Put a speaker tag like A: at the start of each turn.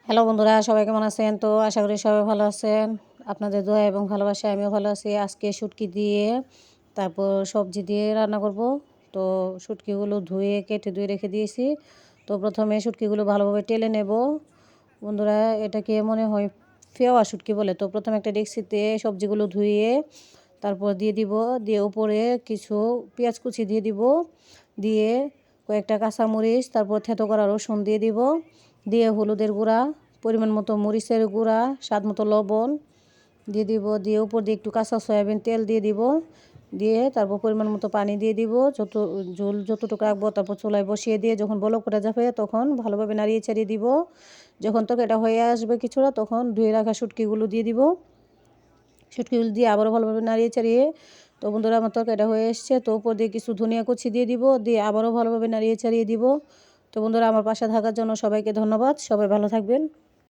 A: Hello বন্ধুরা, সবাই কেমন আছেন? তো আশা করি সবাই ভালো আছেন। আপনাদের দোয়া এবং ভালোবাসায় আমিও ভালো আছি। আজকে শুটকি দিয়ে তারপর সবজি দিয়ে রান্না করব। তো শুটকিগুলো কেটে ধুয়ে রেখে দিয়েছি। তো প্রথমে শুটকিগুলো ভালোভাবে টেলে নেব। বন্ধুরা, এটাকে মনে হয় ফেওয়া শুটকি বলে। তো প্রথমে একটা ডেকচিতে সবজিগুলো ধুয়ে তারপর দিয়ে দিব। দিয়ে উপরে কিছু পেঁয়াজ কুচি দিয়ে দিব। দিয়ে কয়েকটা কাঁচামরিচ, তারপর থেতো করা রসুন দিয়ে দিব। দিয়ে হলুদের গুঁড়া, পরিমাণ মতো মরিচের গুঁড়া, স্বাদ মতো লবণ দিয়ে দিব। দিয়ে উপর দিয়ে একটু কাঁচা সয়াবিন তেল দিয়ে দিব। দিয়ে তারপর পরিমাণ মতো পানি দিয়ে দিব। ঝোল যতটুকু রাখবো তারপর চুলায় বসিয়ে দিয়ে যখন বলক করে যাবে তখন ভালোভাবে নাড়িয়ে চাড়িয়ে দিব। যখন তরকারিটা হয়ে আসবে কিছুটা তখন ধুয়ে রাখা শুটকিগুলো দিয়ে দিব। শুটকিগুলো দিয়ে আবারও ভালোভাবে নাড়িয়ে চাড়িয়ে, তো বন্ধুরা আমার তরকারিটা হয়ে এসছে। তো উপর দিয়ে কিছু ধনিয়া কুচি দিয়ে দিব। দিয়ে আবারও ভালোভাবে নাড়িয়ে চাড়িয়ে দিব। তো বন্ধুরা, আমার পাশে থাকার জন্য সবাইকে ধন্যবাদ। সবাই ভালো থাকবেন।